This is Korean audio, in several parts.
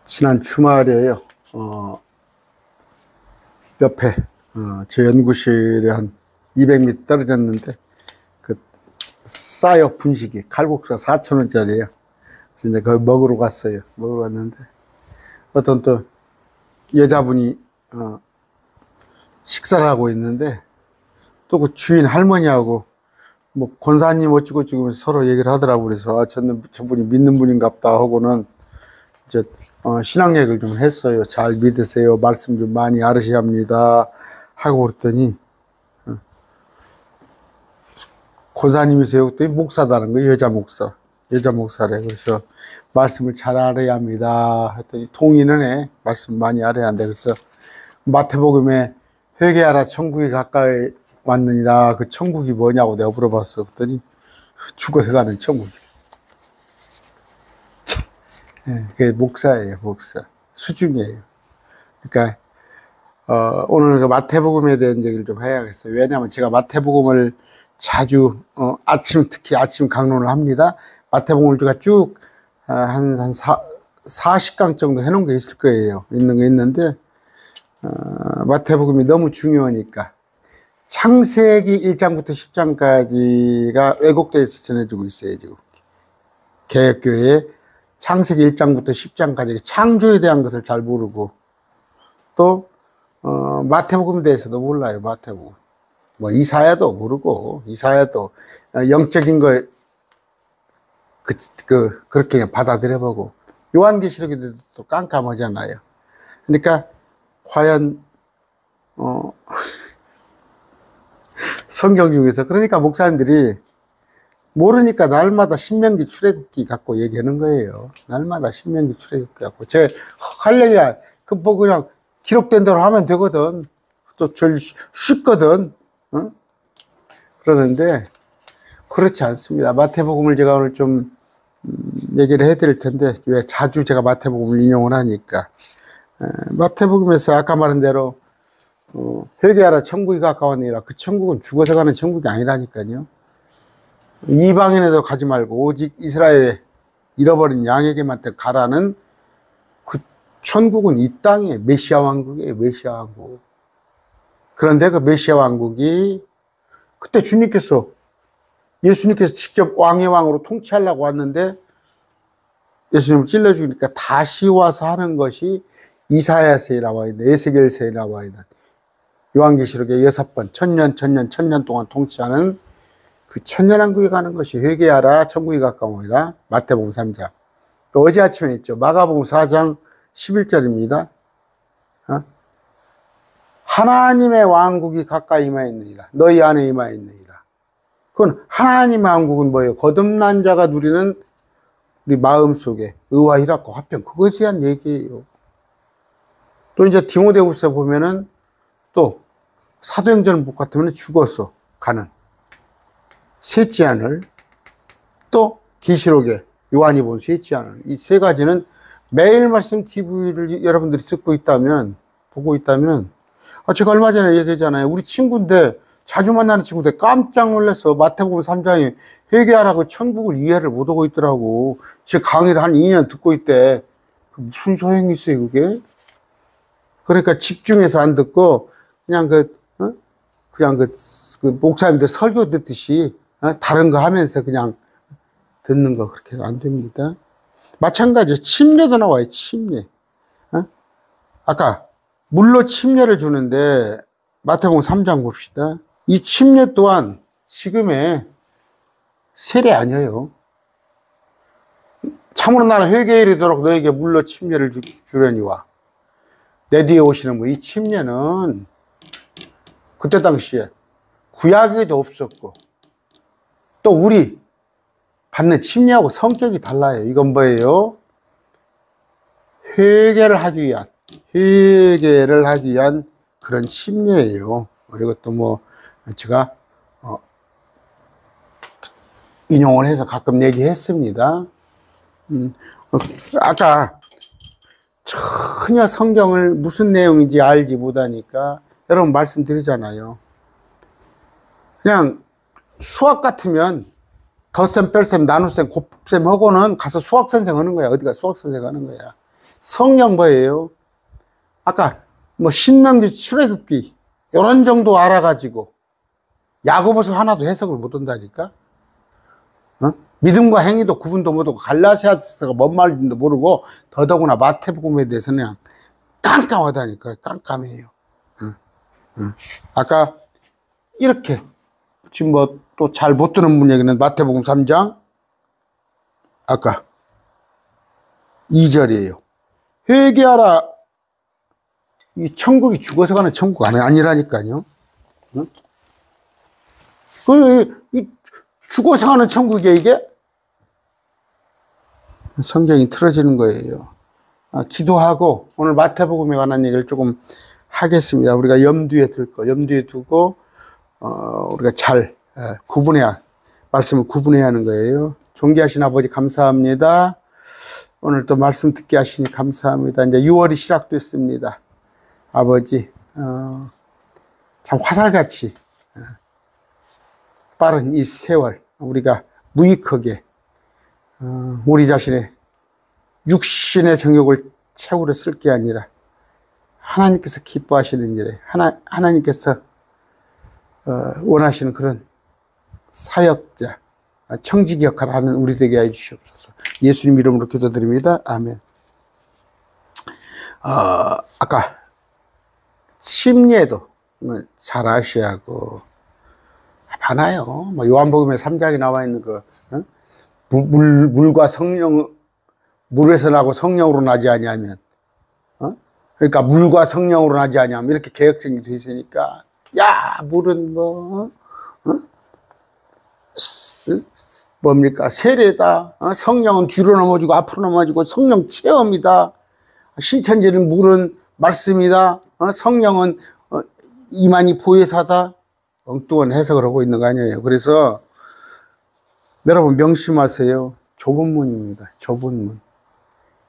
지난 주말에요. 옆에 제 연구실에 한 200m 떨어졌는데 그 싸요 분식이 칼국수가 4,000원짜리예요. 그래서 이제 그걸 먹으러 갔어요. 먹으러 갔는데 어떤 또 여자분이 식사를 하고 있는데 또 그 주인 할머니하고 뭐 권사님 어쩌고 저쩌고 서로 얘기를 하더라고. 그래서 저분이 믿는 분인갑다 하고는 이제 신앙 얘기를 좀 했어요. 잘 믿으세요. 말씀 좀 많이 알으셔야 합니다. 하고 그랬더니 권사님이세요? 그랬더니 목사다는 거예요. 여자 목사래. 그래서 말씀을 잘 알아야 합니다. 했더니 통일은 해. 말씀 많이 알아야 한다. 그래서 마태복음에 회개하라 천국이 가까이 왔느니라. 그 천국이 뭐냐고 내가 물어봤어. 그랬더니 죽어서 가는 천국이래. 그게 목사예요, 목사. 수중이에요. 그러니까, 오늘 그 마태복음에 대한 얘기를 좀 해야겠어요. 왜냐하면 제가 마태복음을 자주, 특히 아침 강론을 합니다. 마태복음을 제가 쭉, 한 40강 정도 해놓은 게 있을 거예요. 있는데, 마태복음이 너무 중요하니까. 창세기 1장부터 10장까지가 왜곡돼서 전해지고 있어요, 지금. 개혁교회에 창세기 1장부터 10장까지 창조에 대한 것을 잘 모르고 또 마태복음에 대해서도 몰라요. 마태복음 뭐 이사야도 모르고 이사야도 영적인 걸 그렇게 받아들여보고 요한계시록에 대해서도 또 깜깜하잖아요. 그러니까 과연 성경 중에서 그러니까 목사님들이 모르니까 날마다 신명기 출애굽기 갖고 얘기하는 거예요. 날마다 신명기 출애굽기 갖고. 제 할 얘기가 뭐 그냥 기록된 대로 하면 되거든. 또 제일 쉽거든. 어? 그러는데 그렇지 않습니다. 마태복음을 제가 오늘 좀 얘기를 해드릴 텐데 왜 자주 제가 마태복음을 인용을 하니까 마태복음에서 아까 말한 대로 회개하라 천국이 가까웠느니라. 그 천국은 죽어서 가는 천국이 아니라니까요. 이방인에도 가지 말고 오직 이스라엘에 잃어버린 양에게만 가라는 그 천국은 이 땅에 메시아 왕국이에요. 메시아 왕국. 그런데 그 메시아 왕국이 그때 예수님께서 직접 왕의 왕으로 통치하려고 왔는데 예수님을 찔러 죽이니까 다시 와서 하는 것이 이사야서에 나와 있는 에스겔서에 나와 있는 요한계시록의 6번 천년 동안 통치하는 그 천년왕국에 가는 것이 회개하라 천국이 가까우니라. 마태복음 3장. 또 어제 아침에 했죠. 마가복음 4장 11절입니다. 하나님의 왕국이 가까이 임하였느니라. 너희 안에 임하였느니라. 그건 하나님의 왕국은 뭐예요? 거듭난 자가 누리는 우리 마음속에 의와 희락과 화평, 그것에 대한 얘기예요. 또 이제 디모데후서 보면은 또 사도행전 복 같으면 죽어서 가는 셋째 하늘, 또 계시록에 요한이 본 셋째 하늘, 이 세 가지는 매일 말씀 TV를 여러분들이 듣고 있다면, 보고 있다면, 제가 얼마 전에 얘기했잖아요. 우리 친구인데, 자주 만나는 친구인데 깜짝 놀라서 마태복음 3장에 회개하라고 천국을 이해를 못하고 있더라고. 제 강의를 한 2년 듣고 있대. 무슨 소용이 있어요, 그게? 그러니까 집중해서 안 듣고, 그냥 목사님들 설교 듣듯이, 다른 거 하면서 그냥 듣는 거 그렇게 안 됩니다. 마찬가지 침례도 나와요. 침례. 아까 물로 침례를 주는데 마태복음 3장 봅시다. 이 침례 또한 지금의 세례 아니에요. 참으로 나는 회개에 이르도록 너에게 물로 침례를 주려니와 내 뒤에 오시는 분. 이 침례는 그때 당시에 구약에도 없었고 또 우리 받는 침례하고 성격이 달라요. 이건 뭐예요? 회개를 하기 위한 그런 침례예요. 이것도 뭐 제가 인용을 해서 가끔 얘기했습니다. 아까 전혀 성경을 무슨 내용인지 알지 못하니까 여러분 말씀드리잖아요. 그냥 수학 같으면 덧셈, 뺄셈, 나눗셈, 곱셈 하고는 가서 수학선생 하는 거야. 어디가 수학선생 하는 거야. 성령 뭐예요? 아까 뭐 신명기 출애굽기 이런 정도 알아가지고 야고보서 하나도 해석을 못 한다니까. 어? 믿음과 행위도 구분도 못하고 갈라디아서가 뭔 말인지도 모르고 더더구나 마태복음에 대해서는 그냥 깜깜하다니까. 깜깜해요. 아까 이렇게 지금 뭐 또 잘 못 듣는 분 얘기는 마태복음 3장 아까 2절이에요. 회개하라. 이 천국이 죽어서 가는 천국 아니라니까요. 응? 죽어서 가는 천국이야 이게? 성경이 틀어지는 거예요. 기도하고 오늘 마태복음에 관한 얘기를 조금 하겠습니다. 우리가 염두에 염두에 두고 우리가 잘 말씀을 구분해야 하는 거예요. 존귀하신 아버지 감사합니다. 오늘 또 말씀 듣게 하시니 감사합니다. 이제 6월이 시작됐습니다. 아버지 참 화살같이 빠른 이 세월 우리가 무익하게 우리 자신의 육신의 정욕을 채우려 쓸 게 아니라 하나님께서 기뻐하시는 일에 하나님께서 원하시는 그런 사역자 청지기 역할을 하는 우리 되게 해주시옵소서. 예수님 이름으로 기도드립니다. 아멘. 아까 침례도 잘 아셔야 하고 많아요. 뭐 요한복음에 3장에 나와 있는 물과 성령, 물에서 나고 성령으로 나지 아니하면, 그러니까 물과 성령으로 나지 아니하면 이렇게 개혁적이 돼 있으니까, 야, 물은 뭡니까? 세례다. 성령은 뒤로 넘어지고 앞으로 넘어지고 성령 체험이다. 신천지는 물은 말씀이다. 성령은 이만희 보혜사다. 엉뚱한 해석을 하고 있는 거 아니에요. 그래서 여러분 명심하세요. 좁은 문입니다. 좁은 문.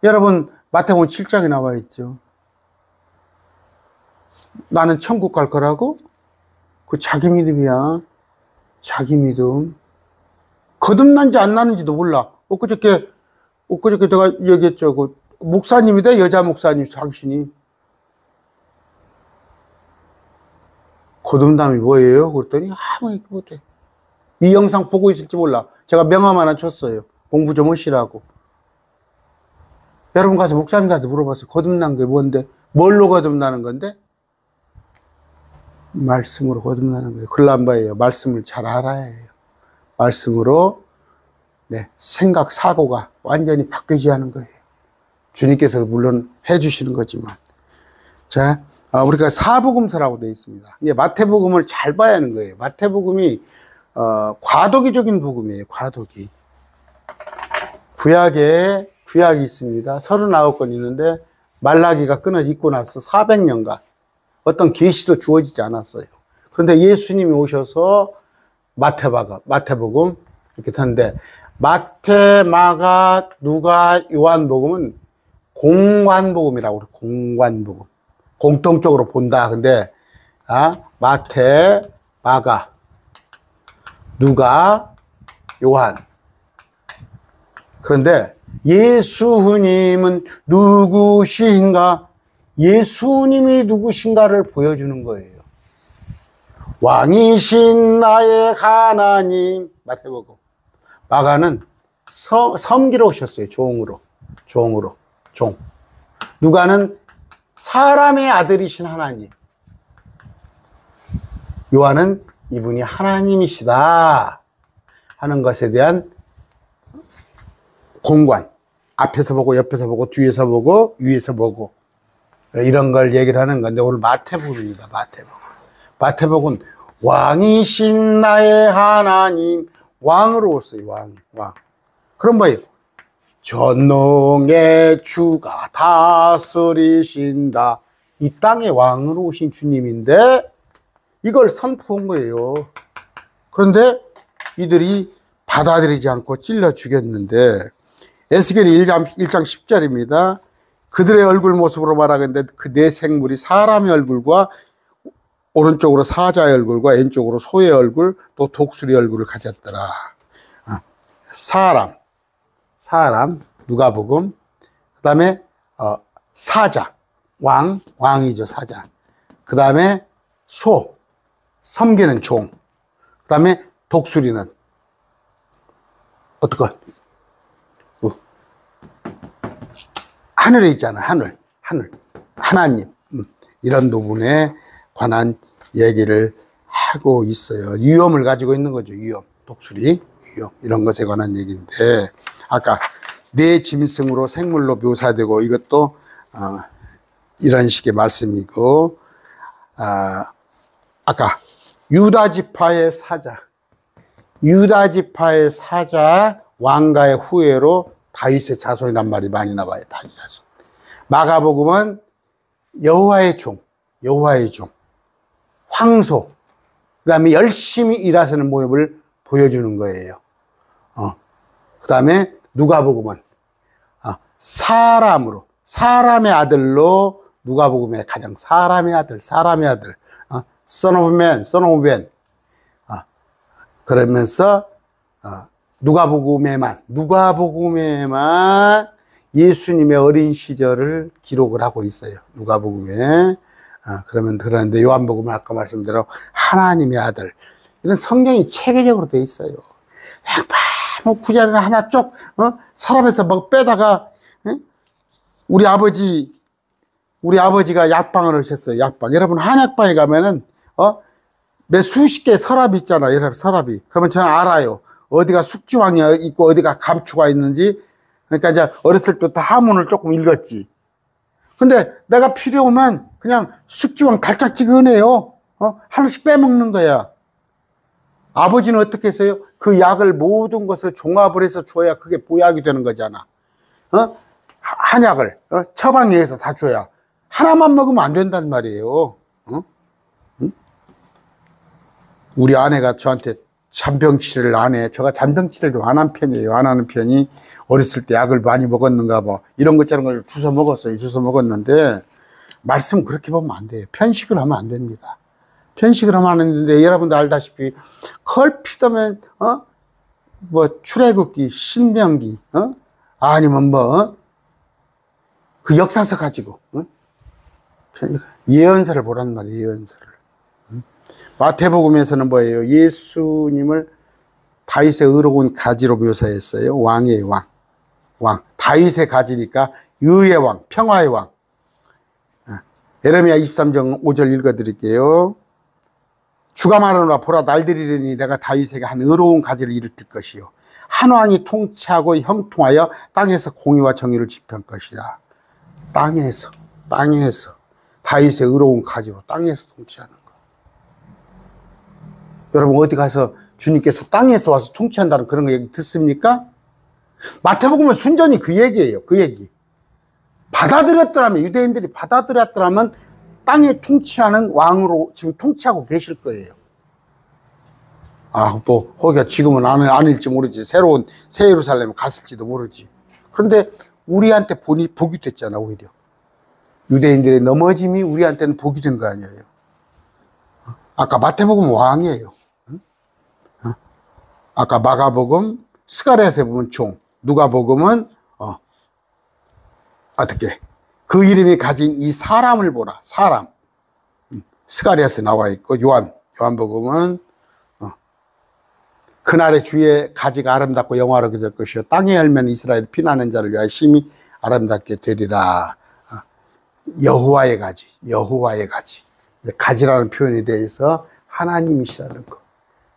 여러분 마태복음 7장에 나와 있죠. 나는 천국 갈 거라고? 그 자기 믿음이야. 자기 믿음. 거듭난지 안 나는지도 몰라. 엊그저께 내가 얘기했죠. 그 목사님이다. 여자 목사님 당신이. 거듭남이 뭐예요? 그랬더니 아무 얘기 못해. 이 영상 보고 있을지 몰라. 제가 명함 하나 줬어요. 공부 좀 하시라고. 여러분 가서 목사님한테 물어봤어요. 거듭난 게 뭔데? 뭘로 거듭나는 건데? 말씀으로 거듭나는 거예요. 글람바예요. 말씀을 잘 알아야 해요. 말씀으로 생각, 사고가 완전히 바뀌지 하는 거예요. 주님께서 물론 해주시는 거지만. 자, 우리가 사복음서라고 되어 있습니다. 이게 마태복음을 잘 봐야 하는 거예요. 마태복음이 과도기적인 복음이에요. 과도기. 구약이 있습니다. 39권 있는데 말라기가 끊어지고 나서 400년간 어떤 계시도 주어지지 않았어요. 그런데 예수님이 오셔서 마태복음 이렇게 했는데 마태, 마가, 누가, 요한복음은 공관복음이라고 그래요. 공관복음. 공통적으로 본다. 근데 마태, 마가, 누가, 요한. 그런데 예수님은 누구신가? 예수님이 누구신가를 보여주는 거예요. 왕이신 나의 하나님. 마태복음. 마가는 섬기러 오셨어요. 종으로. 종. 누가는 사람의 아들이신 하나님. 요한은 이분이 하나님이시다 하는 것에 대한 공관. 앞에서 보고 옆에서 보고 뒤에서 보고 위에서 보고 이런 걸 얘기를 하는 건데 오늘 마태복음입니다. 마태복음 왕이신 나의 하나님. 왕으로 오세요. 왕. 그럼 뭐예요? 전능의 주가 다스리신다. 이 땅의 왕으로 오신 주님인데 이걸 선포한 거예요. 그런데 이들이 받아들이지 않고 찔러 죽였는데 에스겔 1장 10절입니다. 그들의 얼굴 모습으로 말하건대 그 네 생물이 사람의 얼굴과 오른쪽으로 사자의 얼굴과 왼쪽으로 소의 얼굴 또 독수리 얼굴을 가졌더라. 사람 누가복음. 그 다음에 사자, 왕이죠, 사자. 그 다음에 소, 섬기는 종. 그 다음에 독수리는 어떨까? 하늘에 있잖아, 하늘. 하나님. 이런 부분에 관한 얘기를 하고 있어요. 위엄을 가지고 있는 거죠, 위엄. 독수리, 위엄. 이런 것에 관한 얘기인데, 아까 내 짐승으로 생물로 묘사되고, 이것도, 이런 식의 말씀이고, 아까 유다지파의 사자, 왕가의 후예로 다윗의 자손이란 말이 많이 나와요. 다윗 자손. 마가복음은 여호와의 종, 황소, 그 다음에 열심히 일하시는 모습을 보여주는 거예요. 그 다음에 누가복음은 사람의 아들로, 누가복음의 가장 사람의 아들, son of man. 그러면서 누가복음에만 예수님의 어린 시절을 기록을 하고 있어요. 누가복음에. 그런데 요한복음은 아까 말씀대로 하나님의 아들. 이런 성경이 체계적으로 돼 있어요. 뭐 구절을 하나 쪽, 서랍에서 막 빼다가, 우리 아버지가 약방을 하셨어요. 약방. 여러분, 한약방에 가면은, 몇 수십 개의 서랍이 있잖아요. 여러분, 서랍이. 그러면 저는 알아요. 어디가 숙주왕이 있고, 어디가 감추가 있는지. 그러니까 이제 어렸을 때부터 한문을 조금 읽었지. 근데 내가 필요 오면 그냥 숙주왕 달짝지근 은해요. 하나씩 빼먹는 거야. 아버지는 어떻게 했어요? 그 약을 모든 것을 종합을 해서 줘야 그게 보약이 되는 거잖아. 한약을 처방해서 다 줘야. 하나만 먹으면 안 된단 말이에요. 우리 아내가 저한테 잔병치레를 안 해. 제가 잔병치레를 좀 안 한 편이에요. 안 하는 편이 어렸을 때 약을 많이 먹었는가 봐. 이런 것 저런 걸 주워 먹었어요. 주워 먹었는데 말씀 그렇게 보면 안 돼요. 편식을 하면 안 됩니다. 편식을 하면 안 되는데 여러분도 알다시피 걸핏하면 뭐 출애굽기, 신명기, 아니면 뭐 그 역사서 가지고 예언서를 보란 말이에요. 예언서를. 마태복음에서는 뭐예요? 예수님을 다윗의 의로운 가지로 묘사했어요. 왕의 왕. 다윗의 가지니까 의의 왕, 평화의 왕. 예레미야 23장 5절 읽어드릴게요. 주가 말하노라 보라 날들이려니 내가 다윗에게 한 의로운 가지를 일으킬 것이요 한 왕이 통치하고 형통하여 땅에서 공의와 정의를 집행할 것이라. 땅에서 다윗의 의로운 가지로 땅에서 통치하는 거. 여러분 어디 가서 주님께서 땅에서 와서 통치한다는 그런 거 얘기 듣습니까? 마태복음은 순전히 그 얘기예요. 그 얘기. 받아들였더라면, 유대인들이 받아들였더라면 땅에 통치하는 왕으로 지금 통치하고 계실 거예요. 뭐 거기가 지금은 아닐지 모르지. 새로운 새 예루살렘에 갔을지도 모르지. 그런데 우리한테 복이 됐잖아. 오히려 유대인들의 넘어짐이 우리한테는 복이 된 거 아니에요. 아까 마태복음 왕이에요. 아까 마가복음 스가랴서에 보면 종, 누가복음은 어떻게 그 이름이 가진 이 사람을 보라. 사람. 스가랴서에 나와 있고 요한복음은 그날의 주의 가지가 아름답고 영화롭게 될 것이요 땅의 열매는 이스라엘 피나는 자를 위하여 심히 아름답게 되리라. 여호와의 가지. 가지라는 표현에 대해서 하나님이시라는 거.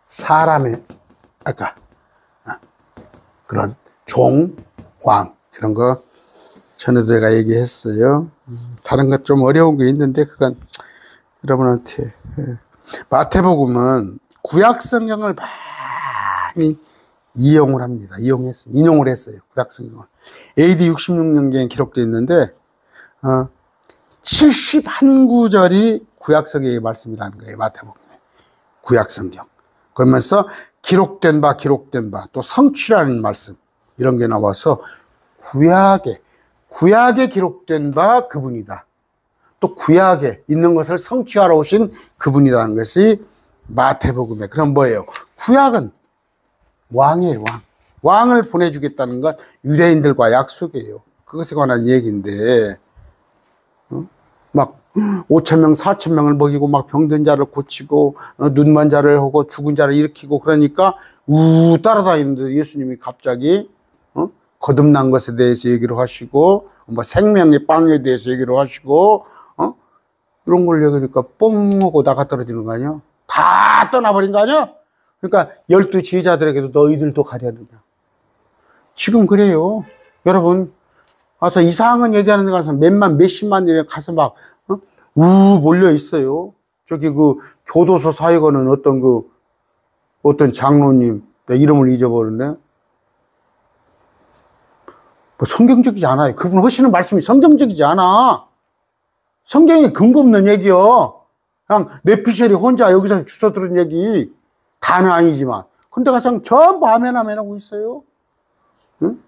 사람의 아까 그런 종, 왕 이런 거 전에도 제가 얘기했어요. 다른 것 좀 어려운 게 있는데 그건 여러분한테. 마태복음은 구약 성경을 많이 이용을 합니다. 인용을 했어요. 구약 성경을. AD 66년경에 기록되어 있는데 71구절이 구약 성경의 말씀이라는 거예요. 마태복음에. 구약 성경. 그러면서 기록된 바 또 성취라는 말씀 이런 게 나와서 구약에 기록된 바 그분이다. 또 구약에 있는 것을 성취하러 오신 그분이라는 것이 마태복음에. 그럼 뭐예요? 구약은 왕이에요. 왕을 보내주겠다는 건 유대인들과 약속이에요. 그것에 관한 얘기인데, 막 5천 명, 4천 명을 먹이고 막 병든 자를 고치고 눈먼 자를 하고 죽은 자를 일으키고 그러니까 따라다니는데 예수님이 갑자기 거듭난 것에 대해서 얘기를 하시고 뭐 생명의 빵에 대해서 얘기를 하시고 이런 걸 얘기하니까 뻥 하고 나가 떨어지는 거 아니야? 다 떠나버린 거 아니야? 그러니까 12 제자들에게도 너희들도 가려느냐. 지금 그래요. 여러분, 가서 이상한 얘기하는 데 가서 몇만, 몇십만이래 가서 막, 몰려 있어요. 저기 그 교도소 사역하는 어떤 장로님, 내 이름을 잊어버렸네. 뭐 성경적이지 않아요. 그분 하시는 말씀이 성경적이지 않아. 성경에 근거 없는 얘기요. 그냥 뇌피셜이 혼자 여기서 주워 들은 얘기. 다는 아니지만. 근데 가서 전부 아멘 하고 있어요. 응?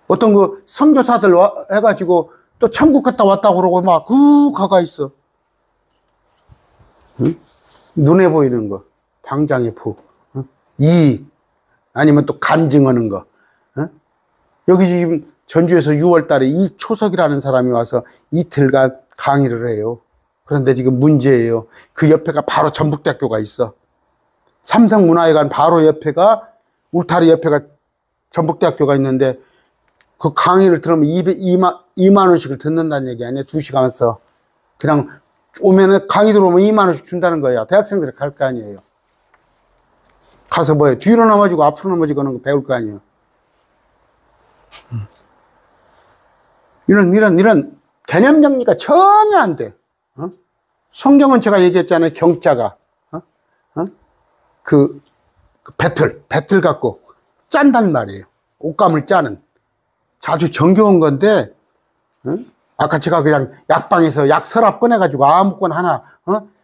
어떤 그 선교사들 해가지고 또 천국 갔다 왔다고 그러고 막 가가 있어. 응? 눈에 보이는 거. 당장의 응? 이익. 아니면 또 간증하는 거. 응? 여기 지금 전주에서 6월 달에 이초석이라는 사람이 와서 이틀간 강의를 해요. 그런데 지금 문제예요. 그 옆에가 바로 전북대학교가 있어. 삼성문화회관 바로 옆에가, 울타리 옆에가 전북대학교가 있는데 그 강의를 들으면 2만 원씩을 듣는다는 얘기 아니야? 2시간에서. 그냥 오면은 강의 들어오면 2만 원씩 준다는 거야. 대학생들이 갈 거 아니에요. 가서 뭐해? 뒤로 넘어지고 앞으로 넘어지고 하는 거 배울 거 아니에요. 이런 개념 정리가 전혀 안 돼. 성경은 제가 얘기했잖아요. 경자가. 그 배틀 갖고 짠단 말이에요. 옷감을 짜는. 아주 정겨운 건데, 아까 제가 그냥 약방에서 약 서랍 꺼내가지고 아무거나 하나,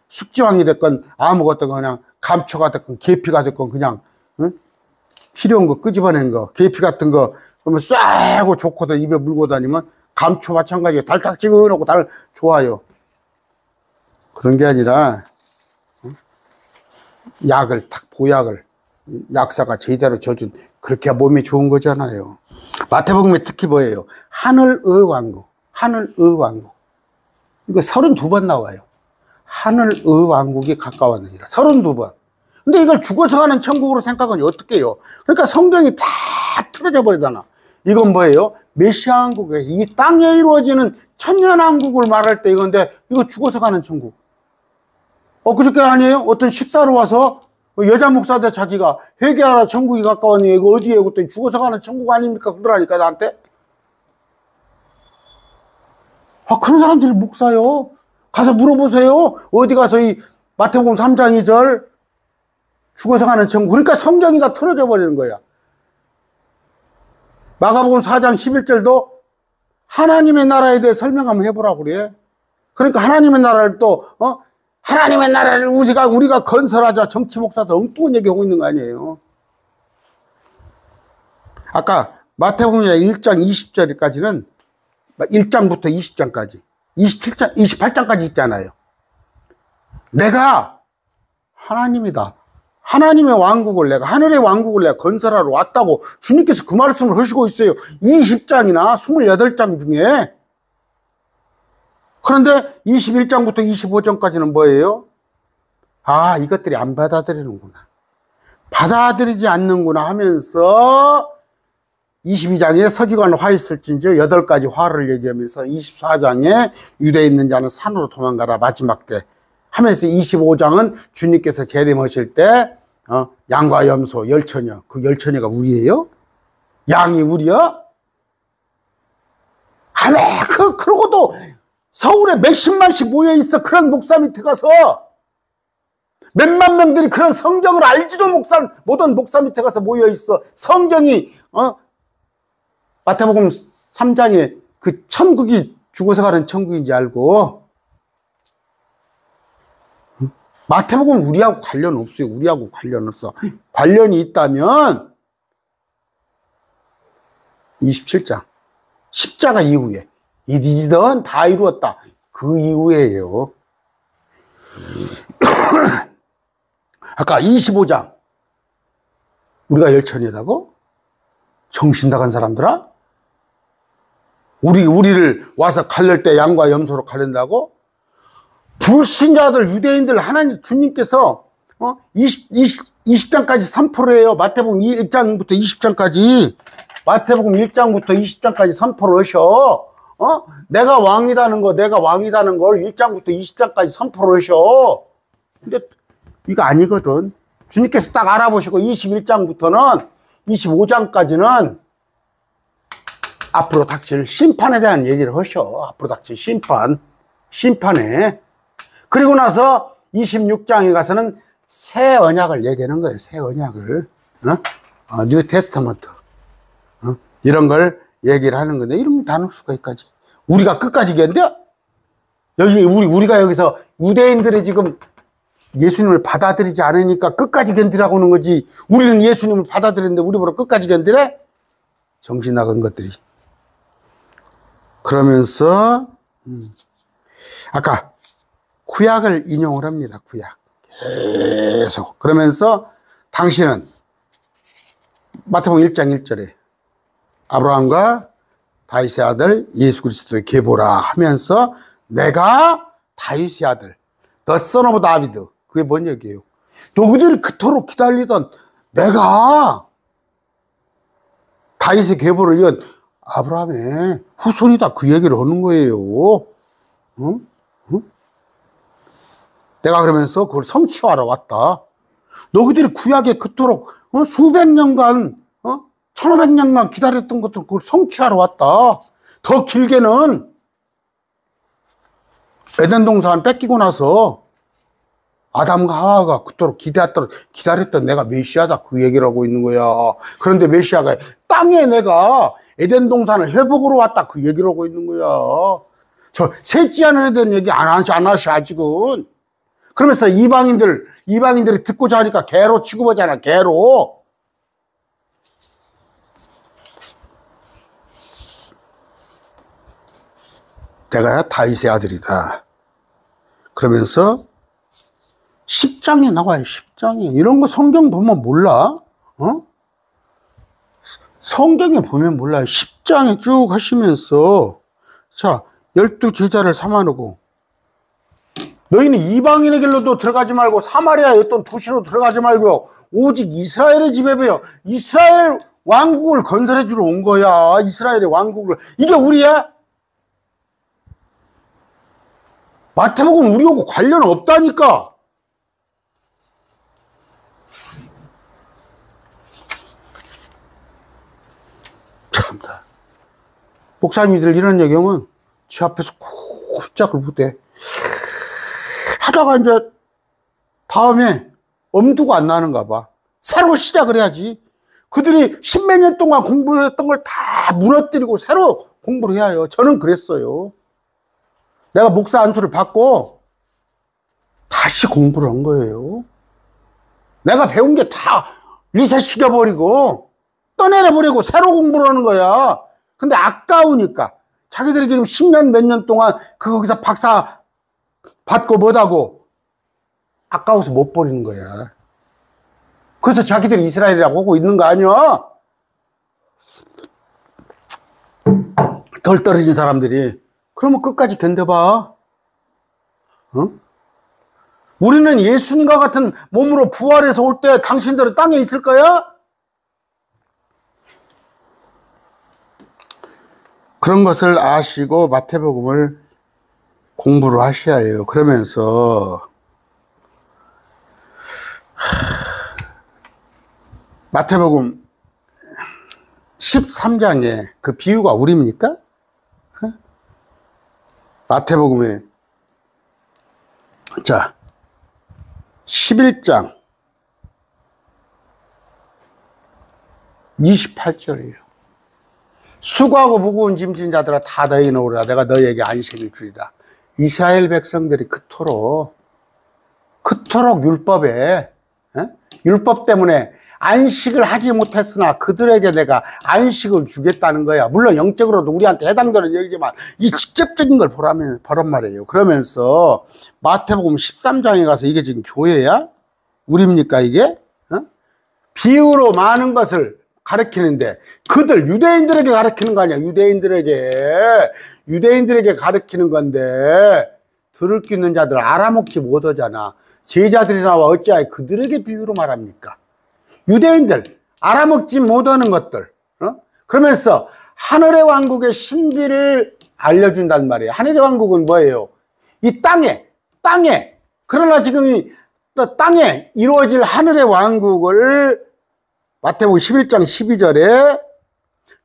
숙지황이 됐건 아무것도 그냥 감초가 됐건 계피가 됐건 그냥, 필요한 거 끄집어낸 거, 계피 같은 거, 그러면 쏴고 좋거든. 입에 물고 다니면 감초 마찬가지에 달짝지근하고 좋아요. 그런 게 아니라, 약을, 보약을, 약사가 제대로 져준, 그렇게 몸에 좋은 거잖아요. 마태복음에 특히 뭐예요? 하늘의 왕국. 하늘의 왕국. 이거 32번 나와요. 하늘의 왕국이 가까웠느니라. 32번. 근데 이걸 죽어서 가는 천국으로 생각하니 어떻게 해요? 그러니까 성경이 다 틀어져 버리잖아. 이건 뭐예요? 메시아 왕국에, 이 땅에 이루어지는 천년왕국을 말할 때 이건데, 이거 죽어서 가는 천국. 그저께 아니에요? 어떤 식사로 와서 여자 목사들 자기가 회개하라 천국이 가까웠니? 이거 어디에? 그랬더니 죽어서 가는 천국 아닙니까? 그러라니까 나한테. 그런 사람들이 목사요. 가서 물어보세요. 어디 가서 이 마태복음 3장 2절 죽어서 가는 천국. 그러니까 성경이 다 틀어져 버리는 거야. 마가복음 4장 11절도 하나님의 나라에 대해 설명 한번 해보라고 그래. 그러니까 하나님의 나라를 또 하나님의 나라를 우리가 건설하자. 정치 목사도 엉뚱한 얘기하고 있는 거 아니에요. 아까 마태복음 1장 20절까지는 1장부터 20장까지 27장, 28장까지 있잖아요. 내가 하나님이다. 하나님의 왕국을 내가, 하늘의 왕국을 내가 건설하러 왔다고 주님께서 그 말씀을 하시고 있어요. 20장이나 28장 중에. 그런데 21장부터 25장까지는 뭐예요? 이것들이 안 받아들이는구나. 받아들이지 않는구나 하면서 22장에 서기관 화 있을진저 8가지 화를 얘기하면서 24장에 유대에 있는 자는 산으로 도망가라 마지막 때 하면서 25장은 주님께서 재림하실 때 양과 염소 열처녀, 그 열처녀가 우리예요? 양이 우리야? 그러고도 서울에 몇십만씩 모여있어. 그런 목사 밑에 가서 몇만 명들이 그런 성경을 알지도 못한 목사 밑에 가서 모여있어. 성경이 마태복음 3장에 그 천국이 죽어서 가는 천국인지 알고. 마태복음 우리하고 관련 없어요. 우리하고 관련 없어. 관련이 있다면 27장 십자가 이후에 이디지던 다 이루었다. 그 이후에요. 아까 25장 우리가 열천이다고? 정신 나간 사람들아? 우리를 와서 가를 때 양과 염소로 가른다고? 불신자들, 유대인들 하나님 주님께서 20장까지 선포를 해요. 마태복음 1장부터 20장까지. 마태복음 1장부터 20장까지 선포를 하셔. 내가 왕이라는 걸 1장부터 20장까지 선포를 하셔. 근데 이거 아니거든. 주님께서 딱 알아보시고 21장부터는 25장까지는 앞으로 닥칠 심판에 대한 얘기를 하셔. 앞으로 닥칠 심판에. 그리고 나서 26장에 가서는 새 언약을 얘기하는 거예요. 새 언약을. 뉴 테스터먼트. 이런 걸 얘기를 하는 건데, 이러면 나눌 수가 있까지. 우리가 끝까지 견뎌? 우리가 여기서 유대인들이 지금 예수님을 받아들이지 않으니까 끝까지 견디라고 하는 거지. 우리는 예수님을 받아들였는데 우리보다 끝까지 견디래? 정신 나간 것들이. 그러면서 아까 구약을 인용을 합니다. 구약 계속. 그러면서 당신은 마태복음 1장 1절에 아브라함과 다윗의 아들 예수 그리스도의 계보라 하면서 내가 다윗의 아들 The son of David. 그게 뭔 얘기예요? 너희들이 그토록 기다리던 내가 다윗의 계보를 이은 아브라함의 후손이다. 그 얘기를 하는 거예요. 응? 내가 그러면서 그걸 성취하러 왔다. 너희들이 구약에 그토록 수백 년간 1500년간 기다렸던 것도 그걸 성취하러 왔다. 더 길게는 에덴 동산 뺏기고 나서 아담과 하와가 그토록 기다렸던 내가 메시아다. 그 얘기를 하고 있는 거야. 그런데 메시아가 땅에 내가 에덴 동산을 회복으로 왔다. 그 얘기를 하고 있는 거야. 저 셋째 하늘에 대한 얘기 안 하셔 아직은. 그러면서 이방인들이 듣고자 하니까 개로 취급하잖아. 개로. 내가 다윗의 아들이다. 그러면서 10장에 나와요. 10장에. 이런 거 성경 보면 몰라? 성경에 보면 몰라요. 10장에 쭉 하시면서 자, 12제자를 삼아놓고 너희는 이방인의 길로도 들어가지 말고 사마리아의 어떤 도시로 들어가지 말고 오직 이스라엘의 집에 배워 이스라엘 왕국을 건설해 주러 온 거야. 이스라엘의 왕국을. 이게 우리야? 마태복음 우리하고 관련 없다니까. 참다. 목사님들 이런 얘기하면 제 앞에서 쿵짝을 못해. 하다가 이제 다음에 엄두가 안 나는가 봐. 새로 시작을 해야지. 그들이 십몇 년 동안 공부했던 걸 다 무너뜨리고 새로 공부를 해야 해요. 저는 그랬어요. 내가 목사 안수를 받고 다시 공부를 한 거예요. 내가 배운 게 다 리셋시켜버리고 떠내려버리고 새로 공부를 하는 거야. 근데 아까우니까 자기들이 지금 10년 몇 년 동안 거기서 박사 받고 뭐하고 아까워서 못 버리는 거야. 그래서 자기들이 이스라엘이라고 하고 있는 거 아니야? 덜 떨어진 사람들이. 그러면 끝까지 견뎌봐. 우리는 예수님과 같은 몸으로 부활해서 올 때 당신들은 땅에 있을 거야? 그런 것을 아시고 마태복음을 공부를 하셔야 해요. 그러면서 마태복음 13장에 그 비유가 우리입니까? 마태복음에 자 11장 28절이에요. 수고하고 무거운 짐진 자들아 다 너희는 오라. 내가 너희에게 안식을 주리라. 이스라엘 백성들이 그토록 율법 때문에 안식을 하지 못했으나 그들에게 내가 안식을 주겠다는 거야. 물론 영적으로도 우리한테 해당되는 얘기지만 이 직접적인 걸 보란 말이에요. 그러면서 마태복음 13장에 가서 이게 지금 교회야? 우리입니까 이게? 비유로 많은 것을 가르치는데 그들 유대인들에게 가르치는 거 아니야. 유대인들에게 가르치는 건데 들을 수 있는 자들 알아먹지 못하잖아. 제자들이 나와 어찌하여 그들에게 비유로 말합니까? 유대인들 알아먹지 못하는 것들, 그러면서 하늘의 왕국의 신비를 알려준단 말이에요. 하늘의 왕국은 뭐예요? 이 땅에 그러나 지금 이 땅에 이루어질 하늘의 왕국을 마태복음 11장 12절에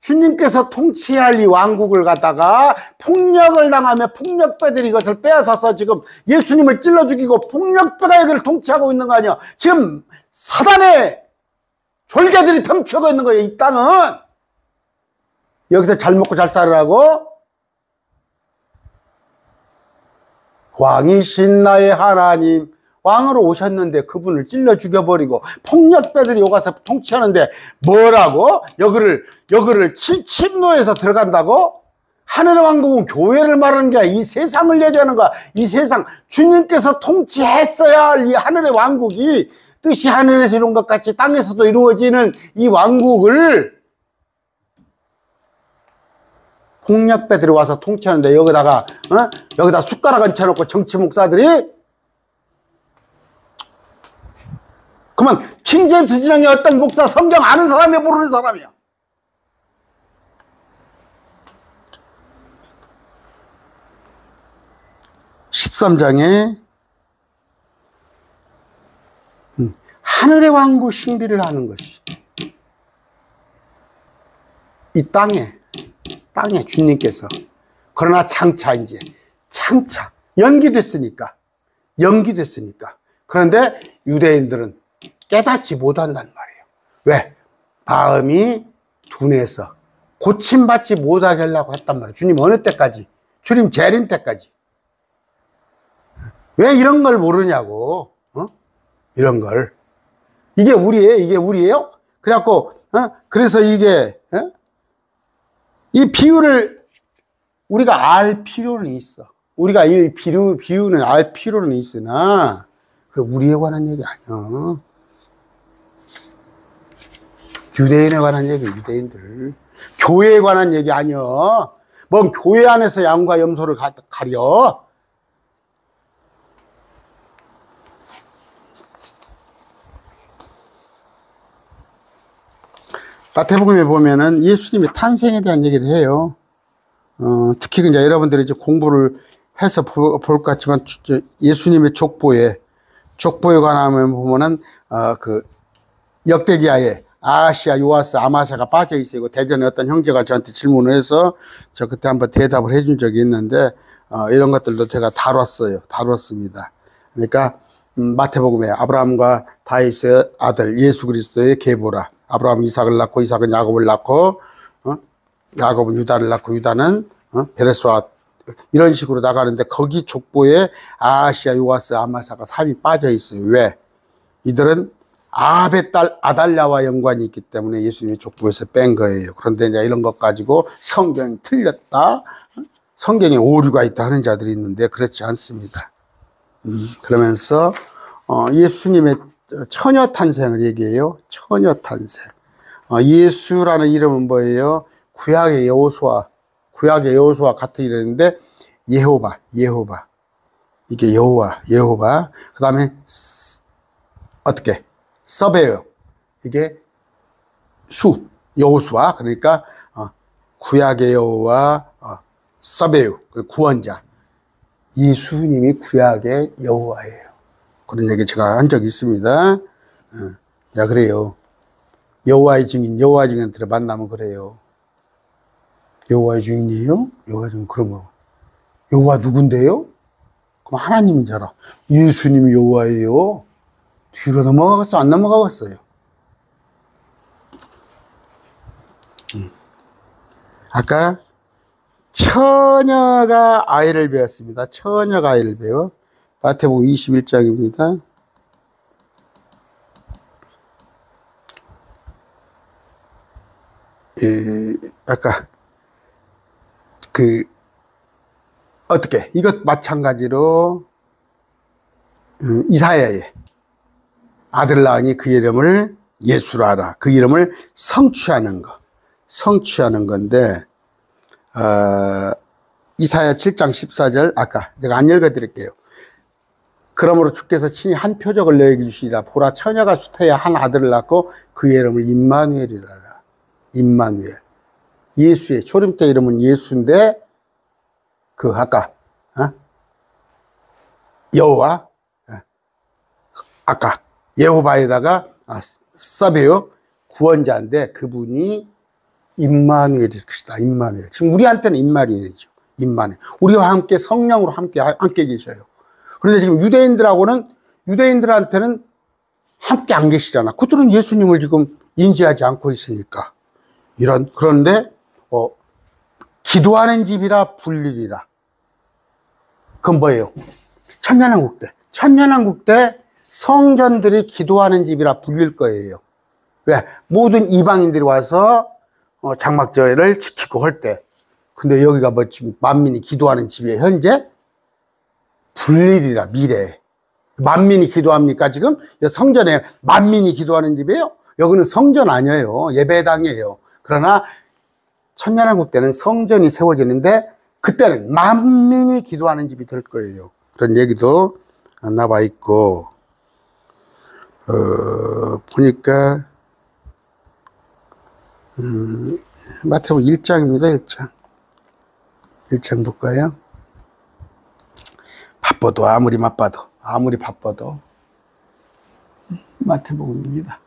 주님께서 통치할 이 왕국을 갖다가 폭력을 당하며 폭력배들이 이것을 빼앗아서 지금 예수님을 찔러 죽이고 폭력배가 여기를 통치하고 있는 거 아니야. 지금 사단의 졸개들이 덤추고 있는 거예요. 이 땅은 여기서 잘 먹고 잘 살으라고 왕이신 나의 하나님, 왕으로 오셨는데 그분을 찔러 죽여버리고 폭력배들이 오가서 통치하는데 뭐라고? 여기를 침노해서 들어간다고? 하늘의 왕국은 교회를 말하는 게 아니라 이 세상을 얘기하는 거야. 이 세상, 주님께서 통치했어야 할 이 하늘의 왕국이 뜻이 하늘에서 이룬 것 같이 땅에서도 이루어지는 이 왕국을 폭력배들이 와서 통치하는데 여기다 숟가락 얹혀놓고 정치 목사들이 그만 킹제임스 진영의 어떤 목사 성경 아는 사람이 모르는 사람이야. (13장에) 하늘의 왕국 신비를 하는 것이 이 땅에 주님께서 그러나 장차 연기됐으니까 그런데 유대인들은 깨닫지 못한단 말이에요. 왜? 마음이 둔해서 고침받지 못하게 하려고 했단 말이에요. 주님 어느 때까지? 주님 재림 때까지. 왜 이런 걸 모르냐고. 이런 걸. 이게 우리예요? 그래갖고 그래서 이게 이 비유를 우리가 알 필요는 있어. 우리가 이 비유는 알 필요는 있으나 그 우리에 관한 얘기 아니야. 유대인에 관한 얘기, 유대인들. 교회에 관한 얘기 아니야. 뭔 교회 안에서 양과 염소를 가려. 마태복음에 보면은 예수님의 탄생에 대한 얘기를 해요. 특히 이제 여러분들이 이제 공부를 해서 볼 것 같지만 예수님의 족보에 관하면 보면은 그 역대기하에 아하시아, 요아스, 아마샤가 빠져 있어요. 대전에 어떤 형제가 저한테 질문을 해서 저 그때 한번 대답을 해준 적이 있는데 이런 것들도 제가 다뤘습니다. 그러니까 마태복음에 아브라함과 다윗의 아들 예수 그리스도의 계보라. 아브라함 이삭을 낳고 이삭은 야곱을 낳고 야곱은 유다를 낳고 유다는 베레스와 이런 식으로 나가는데 거기 족보에 아하시아, 요아스, 아마사가 3이 빠져 있어요. 왜? 이들은 아합의 딸 아달랴와 연관이 있기 때문에 예수님의 족보에서 뺀 거예요. 그런데 이제 이런 것 가지고 성경이 틀렸다, 성경에 오류가 있다 하는 자들이 있는데 그렇지 않습니다. 그러면서 예수님의 처녀 탄생을 얘기해요. 처녀 탄생. 예수라는 이름은 뭐예요? 구약의 여호수아 같은 이름인데 예호바. 이게 여호바. 그 다음에 어떻게? 서베요. 이게 여호수아. 그러니까 구약의 여호와 서베요. 그 구원자. 예수님이 구약의 여호와예요. 그런 얘기 제가 한 적이 있습니다. 그래요. 여호와의 증인들을 만나면 그래요. 여호와의 증인이에요? 여호와의 증인, 그런 거. 여호와 누군데요? 그럼 하나님인 줄 알아. 예수님이 여호와예요. 뒤로 넘어가겠어? 안 넘어가겠어요? 아까 처녀가 아이를 배웠습니다. 처녀가 아이를 배워. 마태복음 21장입니다. 아까 어떻게 이것 마찬가지로 이사야의 아들 낳으니 그 이름을 예수라라. 그 이름을 성취하는 거. 성취하는 건데, 이사야 7장 14절, 아까 제가 안 읽어드릴게요. 그러므로 주께서 친히 한 표적을 너에게 주시리라. 보라, 처녀가 수태에 한 아들을 낳고 그 이름을 임마누엘이라라. 임마누엘. 예수의 초림자 이름은 예수인데, 그 아까 여호와, 아까 예호바에다가 서베요 구원자인데 그분이 임마누엘일 것이다. 임마누엘. 지금 우리한테는 임마누엘이죠. 임마누엘. 우리와 함께 성령으로 함께 계셔요. 그런데 지금 유대인들한테는 함께 안 계시잖아. 그들은 예수님을 지금 인지하지 않고 있으니까. 그런데 기도하는 집이라 불리리라. 그건 뭐예요? 천년왕국 때. 천년왕국 때 성전들이 기도하는 집이라 불릴 거예요. 왜? 모든 이방인들이 와서 장막절을 지키고 할 때. 근데 여기가 뭐 지금 만민이 기도하는 집이에요. 현재 불리리라. 미래에. 만민이 기도합니까 지금? 성전에 만민이 기도하는 집이에요? 여기는 성전 아니에요. 예배당이에요. 그러나 천년왕국 때는 성전이 세워지는데 그때는 만민이 기도하는 집이 될 거예요. 그런 얘기도 나와 있고, 보니까, 마태복음 1장입니다, 1장. 1장 볼까요? 아무리 바빠도, 마태복음입니다.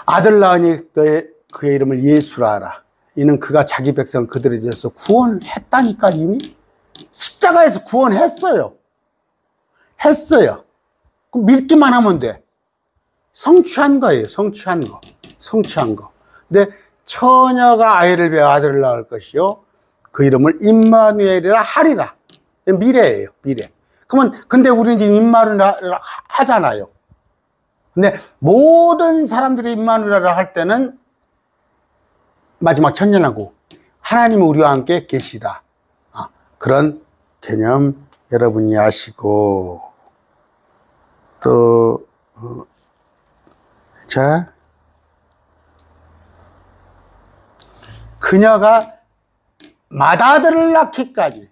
아들 낳으니 그의 이름을 예수라 하라. 이는 그가 자기 백성을 그들에 대해서 구원했다니까. 이미 십자가에서 구원했어요. 그럼 믿기만 하면 돼. 성취한 거예요. 성취한 거. 근데 처녀가 아이를 베어 아들을 낳을 것이요 그 이름을 임마누엘이라 하리라. 미래예요. 미래. 근데 우리는 지금 임마누엘 하잖아요. 근데 모든 사람들이 임마누엘이라 할 때는 마지막 천년왕국, 하나님은 우리와 함께 계시다. 그런 개념 여러분이 아시고, 또, 자, 그녀가 맏아들을 낳기까지.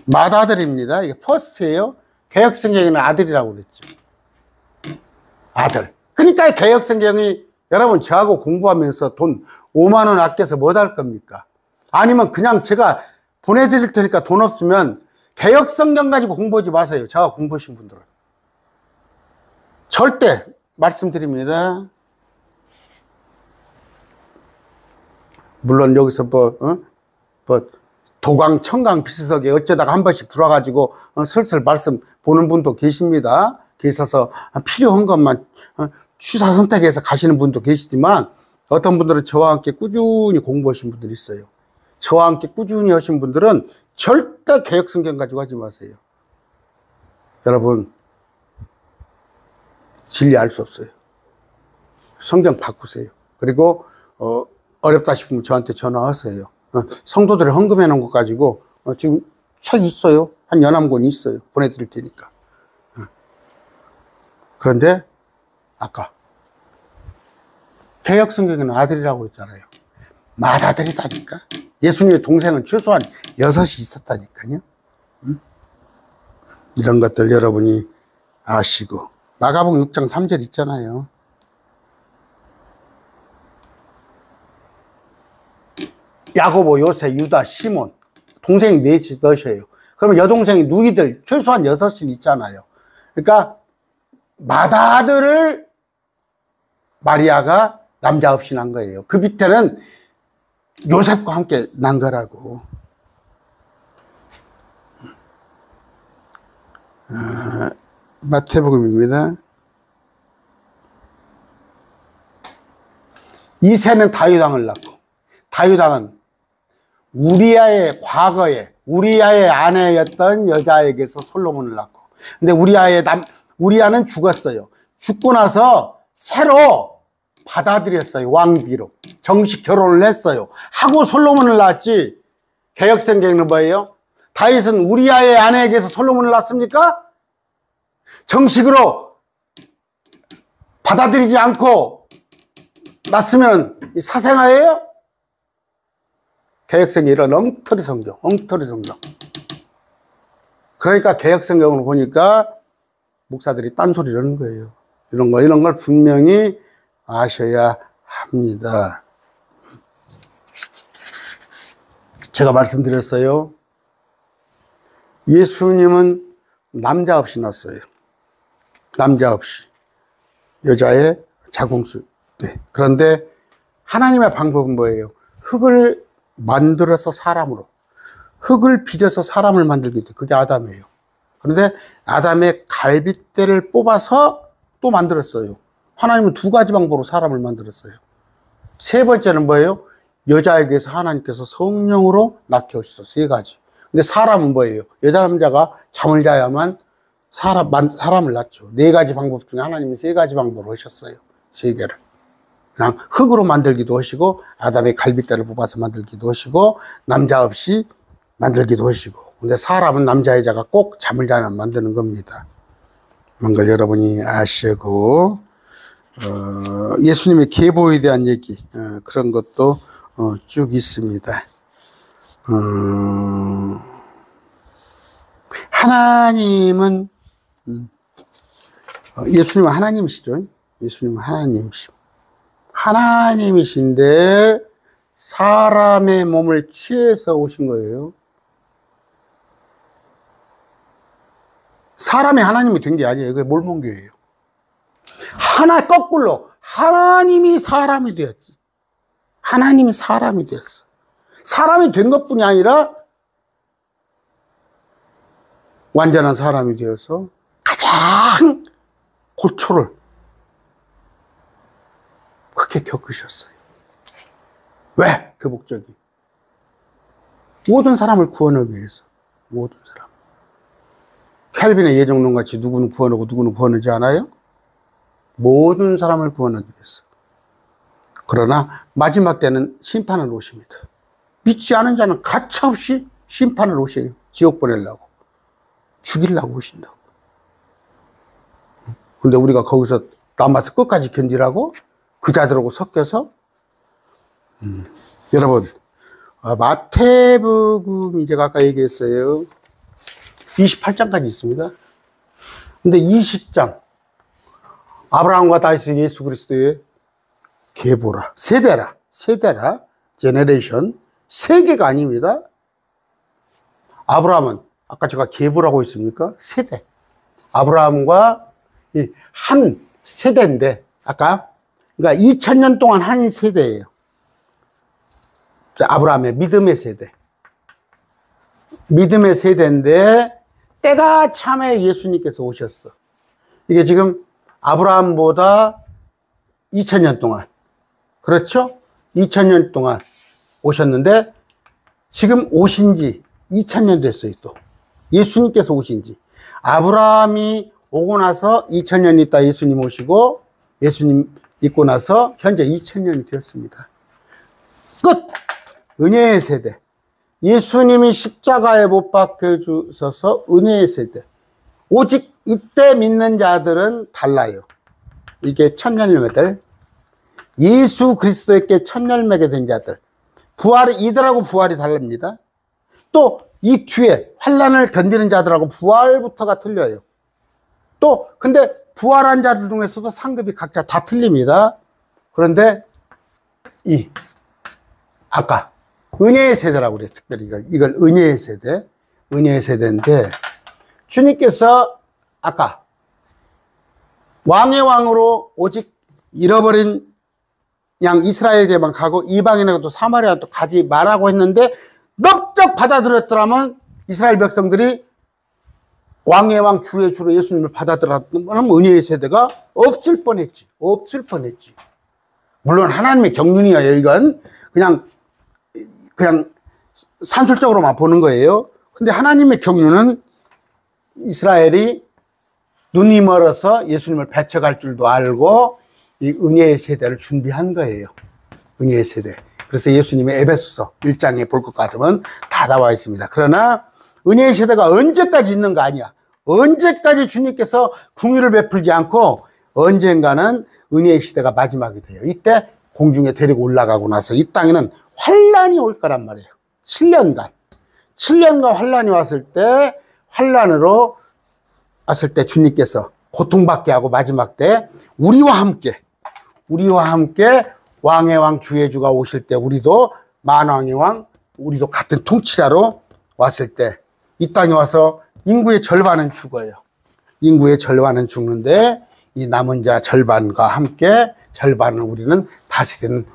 맏아들입니다. 이게 퍼스트예요. 개혁성경에는 아들이라고 그랬죠. 아들. 그러니까 개혁성경이 여러분 저하고 공부하면서 돈 5만 원 아껴서 뭐 할 겁니까? 아니면 그냥 제가 보내드릴 테니까 돈 없으면 개혁성경 가지고 공부하지 마세요. 저하고 공부하신 분들은. 절대 말씀드립니다. 물론 여기서 도강, 청강 비스석에 어쩌다가 한 번씩 들어와가지고 슬슬 말씀 보는 분도 계십니다. 계셔서 필요한 것만 취사 선택해서 가시는 분도 계시지만 어떤 분들은 저와 함께 꾸준히 공부하신 분들이 있어요. 저와 함께 꾸준히 하신 분들은 절대 개혁성경 가지고 하지 마세요. 여러분, 진리 알 수 없어요. 성경 바꾸세요. 그리고 어렵다 싶으면 저한테 전화하세요. 성도들이 헌금해 놓은 것 가지고 지금 책 있어요. 한 연암권 있어요. 보내드릴 테니까. 그런데 아까 개혁성경에는 아들이라고 그랬잖아요. 맏아들이다니까. 예수님의 동생은 최소한 6이 있었다니까요. 이런 것들 여러분이 아시고. 마가복음 6장 3절 있잖아요. 야고보, 요새, 유다, 시몬. 동생이 넷이어요. 그러면 여동생이 누이들 최소한 6이 있잖아요. 그러니까 맏아들을 마리아가 남자 없이 낳은 거예요. 그 밑에는 요셉과 함께 낳은 거라고. 마태복음입니다. 이새는 다윗왕을 낳고, 다윗왕은 우리아의 과거에 우리아의 아내였던 여자에게서 솔로몬을 낳고, 근데 우리아는 죽었어요. 죽고 나서 새로 받아들였어요. 왕비로 정식 결혼을 했어요. 하고 솔로몬을 낳았지. 개혁성경은 뭐예요? 다윗은 우리아의 아내에게서 솔로몬을 낳습니까? 정식으로 받아들이지 않고 났으면 사생아예요? 개혁성이 이런 엉터리 성경. 그러니까 개혁성경을 보니까 목사들이 딴소리를 하는 거예요. 이런 걸 분명히 아셔야 합니다. 제가 말씀드렸어요. 예수님은 남자 없이 났어요. 남자 없이. 여자의 자궁수. 네. 그런데 하나님의 방법은 뭐예요? 흙을 만들어서 사람으로. 흙을 빚어서 사람을 만들게 돼. 그게 아담이에요. 그런데 아담의 갈빗대를 뽑아서 또 만들었어요. 하나님은 두 가지 방법으로 사람을 만들었어요. 세 번째는 뭐예요? 여자에게서 하나님께서 성령으로 낳게 하셨어. 세 가지. 근데 사람은 뭐예요? 여자 남자가 잠을 자야만 사람을 낳죠. 네 가지 방법 중에 하나님이 세 가지 방법으로 하셨어요. 세 개를. 그냥 흙으로 만들기도 하시고, 아담의 갈빗대를 뽑아서 만들기도 하시고, 남자 없이 만들기도 하시고. 근데 사람은 남자, 여자가 꼭 잠을 자야만 만드는 겁니다. 그런 걸 여러분이 아시고, 예수님의 계보에 대한 얘기, 그런 것도 쭉 있습니다. 하나님은, 예수님은 하나님이시죠. 예수님은 하나님이신데, 사람의 몸을 취해서 오신 거예요. 사람이 하나님이 된 게 아니에요. 그게 몰몬교예요. 거꾸로 하나님이 사람이 되었지. 하나님이 사람이 되었어. 사람이 된 것뿐이 아니라 완전한 사람이 되어서 가장 고초를 그렇게 겪으셨어요. 왜? 그 목적이 모든 사람을 구원하기 위해서. 모든 사람. 켈빈의 예정론같이 누구는 구원하고 누구는 구원하지 않아요? 모든 사람을 구원하기 위해서. 그러나 마지막 때는 심판을 오십니다. 믿지 않은 자는 가차없이 심판을 오셔요. 지옥 보내려고. 죽이려고 오신다고. 근데 우리가 거기서 남아서 끝까지 견디라고? 그 자들하고 섞여서? 여러분, 마태복음이 제가 아까 얘기했어요. 28장까지 있습니다. 근데 20장, 아브라함과 다윗 예수 그리스도의 계보라, 세대라, 제너레이션, 세계가 아닙니다. 아브라함은, 아까 제가 계보라고 했습니까? 세대. 아브라함과 한 세대인데, 아까, 그러니까 2000년 동안 한 세대예요. 아브라함의 믿음의 세대. 믿음의 세대인데, 때가 참에 예수님께서 오셨어. 이게 지금 아브라함보다 2000년 동안. 그렇죠? 2000년 동안 오셨는데, 지금 오신 지 2000년 됐어요, 또. 예수님께서 오신 지. 아브라함이 오고 나서 2000년 있다 예수님 오시고, 예수님 있고 나서 현재 2000년이 되었습니다. 끝! 은혜의 세대. 예수님이 십자가에 못 박혀 주셔서 은혜의 세대. 오직 이때 믿는 자들은 달라요. 이게 첫 열매들. 예수 그리스도에게 첫 열매가 된 자들. 이들하고 부활이 다릅니다. 또 이 뒤에 환난을 견디는 자들하고 부활부터가 틀려요. 또 근데 부활한 자들 중에서도 상급이 각자 다 틀립니다. 그런데 아까 은혜의 세대라고 그래요. 특별히 이걸 은혜의 세대인데, 주님께서 아까 왕의 왕으로 오직 잃어버린 양 이스라엘에게만 가고 이방인에게도 사마리아 또 가지 말라고 했는데, 넓적 받아들였더라면 이스라엘 백성들이 왕의 왕 주의 주로 예수님을 받아들였다면 은혜의 세대가 없을 뻔했지. 물론 하나님의 경륜이에요. 이건 그냥 산술적으로만 보는 거예요. 근데 하나님의 경륜은 이스라엘이 눈이 멀어서 예수님을 배척할 줄도 알고 이 은혜의 세대를 준비한 거예요. 은혜의 세대. 그래서 예수님의 에베소서 1장에 볼 것 같으면 다 나와 있습니다. 그러나 은혜의 세대가 언제까지 있는 거 아니야. 언제까지 주님께서 긍휼을 베풀지 않고 언젠가는 은혜의 시대가 마지막이 돼요. 이때 공중에 데리고 올라가고 나서 이 땅에는 환란이 올 거란 말이에요. 7년간. 7년간 환란이 왔을 때, 환란으로 왔을 때 주님께서 고통받게 하고 마지막 때 우리와 함께 왕의 왕 주의 주가 오실 때 우리도 만왕의 왕, 우리도 같은 통치자로 왔을 때 이 땅에 와서 인구의 절반은 죽어요. 인구의 절반은 죽는데 이 남은 자 절반과 함께 절반을 우리는 다스리는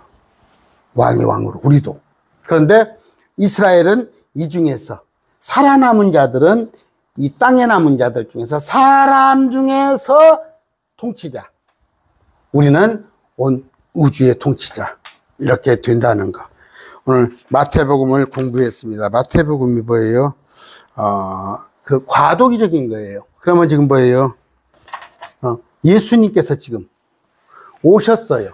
왕의 왕으로 우리도. 그런데 이스라엘은 이 중에서 살아남은 자들은 이 땅에 남은 자들 중에서 사람 중에서 통치자. 우리는 온 우주의 통치자. 이렇게 된다는 거. 오늘 마태복음을 공부했습니다. 마태복음이 뭐예요? 그 과도기적인 거예요. 그러면 지금 뭐예요? 예수님께서 지금 오셨어요.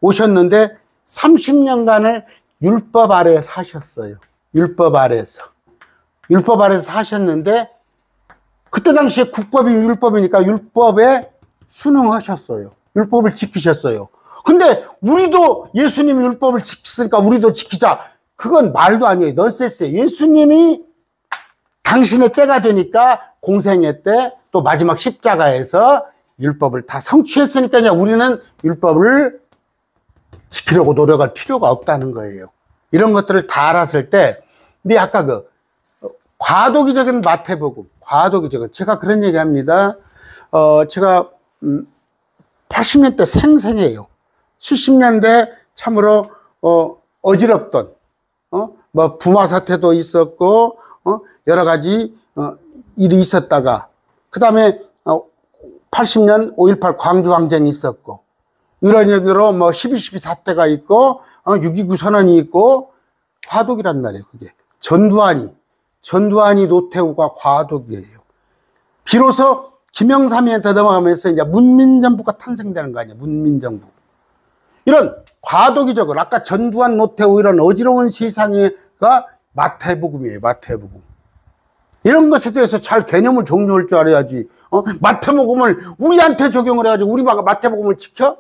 오셨는데 30년간을 율법 아래 사셨어요. 율법 아래에서 사셨는데 그때 당시에 국법이 율법이니까 율법에 순응하셨어요. 율법을 지키셨어요. 근데 우리도 예수님이 율법을 지켰으니까 우리도 지키자. 그건 말도 아니에요. 넌센스예요. 예수님이 당신의 때가 되니까 공생애 때 또 마지막 십자가에서 율법을 다 성취했으니까 우리는 율법을 지키려고 노력할 필요가 없다는 거예요. 이런 것들을 다 알았을 때, 근데 아까 그 과도기적인 마태복음, 과도기적인, 제가 그런 얘기 합니다. 제가 80년대 생생해요. 70년대 참으로 어지럽던 뭐 부마 사태도 있었고 여러 가지 일이 있었다가 그 다음에 80년 5.18 광주항쟁이 있었고 이런 일로 뭐 12.12 사태가 있고 6.29 선언이 있고 과도기란 말이에요. 그게 전두환이 노태우가 과도기예요. 비로소 김영삼이한테 넘어가면서 이제 문민정부가 탄생되는 거 아니에요. 문민정부. 이런 과도기적으로 아까 전두환 노태우 이런 어지러운 세상에가 마태복음이에요. 마태복음. 이런 것에 대해서 잘 개념을 정리할 줄 알아야지. 마태복음을 우리한테 적용을 해가지고 우리가 마태복음을 지켜?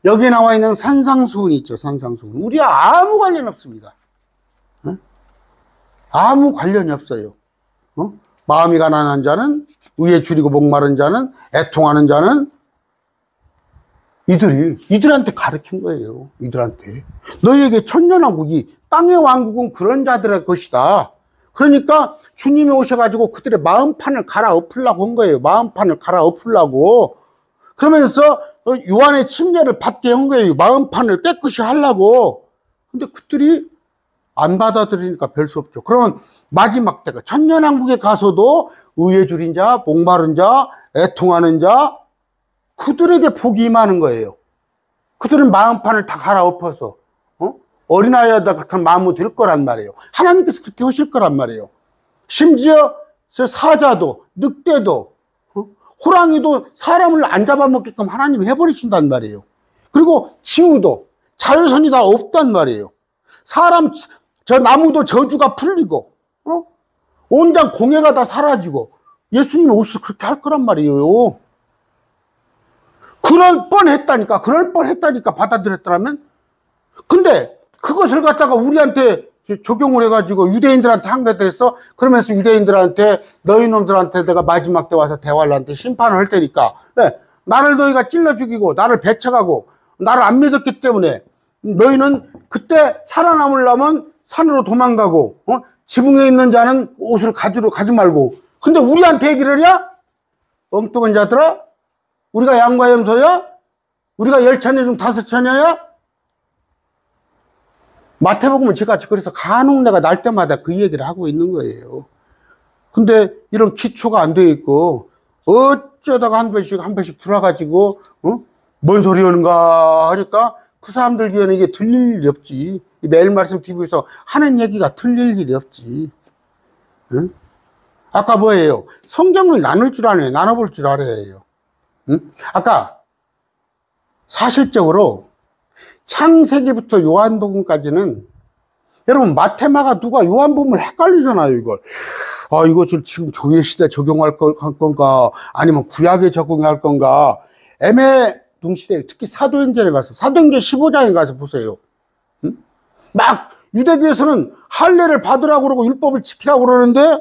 여기 나와 있는 산상수훈이 있죠. 산상수훈. 우리와 아무 관련 없습니다. 아무 관련이 없어요. 마음이 가난한 자는, 의에 줄이고 목마른 자는, 애통하는 자는 이들한테 가르친 거예요. 이들한테. 너희에게 천년왕국이, 땅의 왕국은 그런 자들의 것이다. 그러니까 주님이 오셔가지고 그들의 마음판을 갈아엎으려고 한 거예요. 마음판을 갈아엎으려고. 그러면서 요한의 침례를 받게 한 거예요. 마음판을 깨끗이 하려고. 근데 그들이 안 받아들이니까 별 수 없죠. 그러면 마지막 때가 천년왕국에 가서도 의에 줄인 자, 목마른 자, 애통하는 자, 그들에게 복이 임하는 거예요. 그들은 마음판을 다 갈아엎어서 어린아이 같은 마음이 될 거란 말이에요. 하나님께서 그렇게 하실 거란 말이에요. 심지어 사자도, 늑대도, 호랑이도 사람을 안 잡아먹게끔 하나님이 해버리신단 말이에요. 그리고 지우도, 자외선이 다 없단 말이에요. 저 나무도 저주가 풀리고, 온장 공해가 다 사라지고, 예수님이 오셔서 그렇게 할 거란 말이에요. 그럴 뻔했다니까 받아들였더라면. 근데 그것을 갖다가 우리한테 적용을 해가지고 유대인들한테 한 것에 대해서 그러면서 유대인들한테 너희 놈들한테 내가 마지막 때 와서 대활란테 심판을 할 테니까 나를 너희가 찔러 죽이고 나를 배척하고 나를 안 믿었기 때문에 너희는 그때 살아남으려면 산으로 도망가고 지붕에 있는 자는 옷을 가지 말고. 근데 우리한테 얘기를 해야 엉뚱한 자들아? 우리가 양과 염소야? 우리가 10처녀 중 5처녀야? 마태복음을 제가 그래서 간혹 내가 날 때마다 그 얘기를 하고 있는 거예요. 근데 이런 기초가 안 돼 있고 어쩌다가 한 번씩 들어가지고 뭔 소리 하는가 하니까 그 사람들 귀에는 이게 들릴 일이 없지. 매일 말씀 TV에서 하는 얘기가 틀릴 일이 없지. 응? 아까 뭐예요? 성경을 나눌 줄 아네요. 나눠볼 줄 알아요. 응? 아까 사실적으로 창세기부터 요한복음까지는 여러분 마테마가 누가 요한복음을 헷갈리잖아요. 이것을 지금 교회 시대 적용할 건가 아니면 구약에 적용할 건가. 애매둥실해요. 특히 사도행전에 가서, 사도행전 15장에 가서 보세요. 응? 막 유대교에서는 할례를 받으라고 그러고 율법을 지키라고 그러는데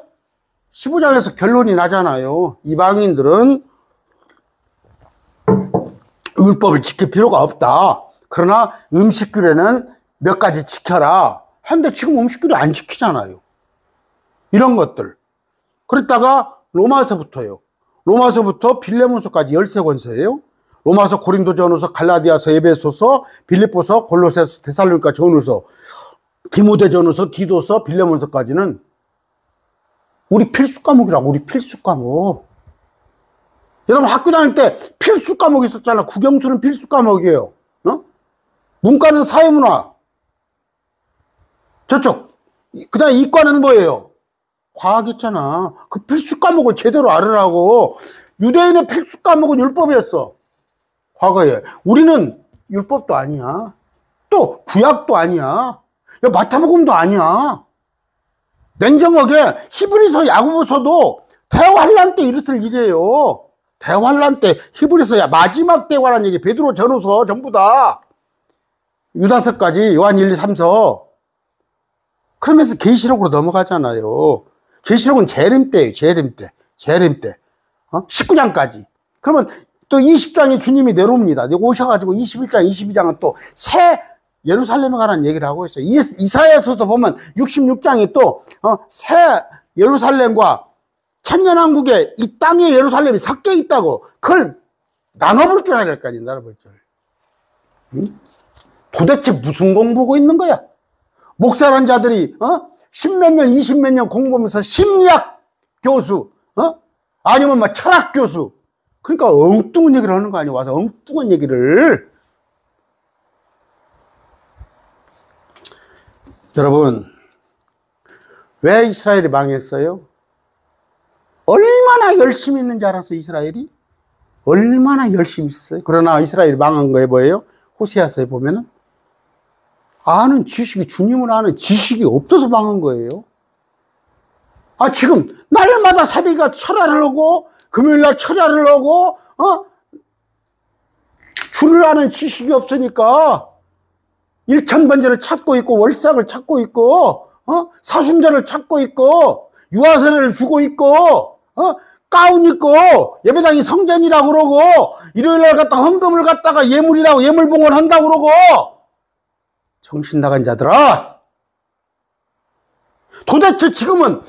15장에서 결론이 나잖아요. 이방인들은 율법을 지킬 필요가 없다. 그러나 음식규례는 몇 가지 지켜라. 근데 지금 음식규례 안 지키잖아요. 이런 것들. 그랬다가 로마서부터요. 로마서부터 빌레몬서까지 13권서예요. 로마서, 고린도전후서, 갈라디아서, 에베소서, 빌립보서, 골로새서, 데살로니가 전후서, 디모데전후서, 디도서, 빌레몬서까지는 우리 필수 과목이라고. 우리 필수 과목. 여러분 학교 다닐 때 필수 과목이 있었잖아. 국영수는 필수 과목이에요. 어? 문과는 사회문화. 저쪽 그다음 이과는 뭐예요? 과학 있잖아. 그 필수 과목을 제대로 알으라고. 유대인의 필수 과목은 율법이었어. 과거에. 우리는 율법도 아니야. 또 구약도 아니야. 야, 마태복음도 아니야. 냉정하게 히브리서, 야고보서도 대환란 때 일었을 일이에요. 대환란 때 히브리서야 마지막 대환란 얘기. 베드로 전후서 전부 다 유다서까지 요한 1, 2, 3서. 그러면서 계시록으로 넘어가잖아요. 계시록은 재림 때예요. 재림 때. 재림 때. 19장까지. 그러면 또 20장에 주님이 내려옵니다. 오셔가지고 21장, 22장은 또 새 예루살렘에 관한 얘기를 하고 있어요. 이사야서도 보면 66장에 또 새 예루살렘과 천년왕국의 이 땅의 예루살렘이 섞여 있다고. 그걸 나눠볼 줄 알아야 할 거 아니에요. 나눠볼 줄. 응? 도대체 무슨 공부하고 있는 거야? 목사란 자들이 10몇 년, 20몇 년 공부하면서 심리학 교수, 아니면 막 철학 교수. 그러니까 엉뚱한 얘기를 하는 거 아니에요. 와서 엉뚱한 얘기를. 여러분, 왜 이스라엘이 망했어요? 얼마나 열심히 있는지 알아서 이스라엘이? 얼마나 열심히 있어요? 그러나 이스라엘이 망한 거에 뭐예요? 호세아서에 보면은 아는 지식이, 주님을 아는 지식이 없어서 망한 거예요. 지금 날마다 새벽에 철야를 하고 금요일날 철야를 하고 주를 아는 지식이 없으니까 일천번제를 찾고 있고 월삭을 찾고 있고 사순절을 찾고 있고 유아세례를 주고 있고 가운 입고 예배당이 성전이라고 그러고 일요일날 갖다 헌금을 갖다가 예물이라고 예물봉헌 한다고 그러고. 정신 나간 자들아, 도대체 지금은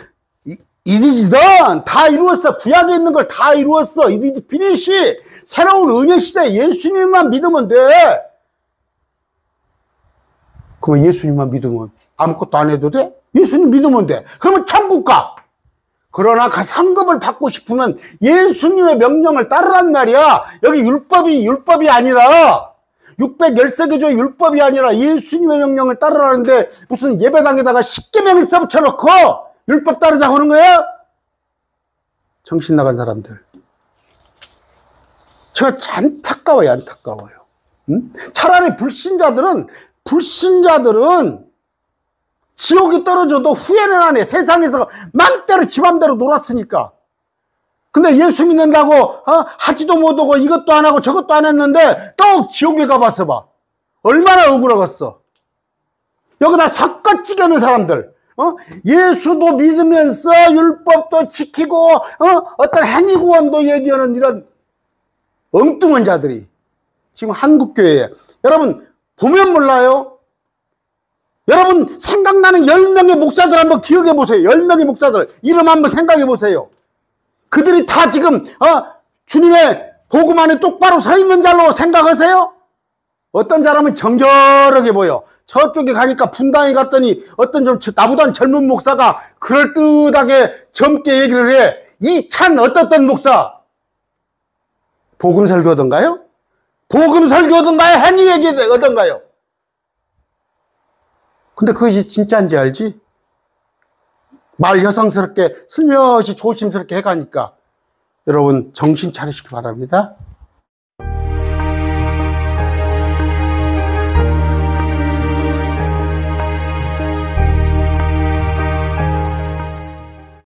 이디지던 다 이루었어. 구약에 있는 걸 다 이루었어. 이디지 피니시. 새로운 은혜 시대 예수님만 믿으면 돼. 그럼 예수님만 믿으면 아무것도 안 해도 돼? 예수님 믿으면 돼. 그러면 천국 가. 그러나 상급을 받고 싶으면 예수님의 명령을 따르란 말이야. 여기 율법이 아니라 613개조 율법이 아니라 예수님의 명령을 따르라는데 무슨 예배당에다가 10계명을 써붙여놓고 율법 따르자고 하는 거야? 정신 나간 사람들. 제가 안타까워요. 응? 차라리 불신자들은 지옥이 떨어져도 후회는 안 해. 세상에서 맘대로 지 맘대로 놀았으니까. 근데 예수 믿는다고 하지도 못하고 이것도 안 하고 저것도 안 했는데 또 지옥에 가봐서 봐. 얼마나 억울하겠어. 여기다 섞어찌게 하는 사람들. 예수도 믿으면서 율법도 지키고 어떤 행위구원도 얘기하는 이런 엉뚱한 자들이 지금 한국교회에. 여러분 보면 몰라요? 여러분 생각나는 10명의 목사들 한번 기억해 보세요. 10명의 목사들 이름 한번 생각해 보세요. 그들이 다 지금 주님의 복음 안에 똑바로 서 있는 자로 생각하세요? 어떤 사람은 정결하게 보여. 저쪽에 가니까 분당에 갔더니 어떤 좀 나보다 젊은 목사가 그럴듯하게 젊게 얘기를 해. 이 찬 어떤 목사? 복음 설교하던가요? 복음 설교하던가요? 행위 얘기하던가요? 근데 그것이 진짜인지 알지? 말 여성스럽게 슬며시 조심스럽게 해가니까 여러분 정신 차리시기 바랍니다.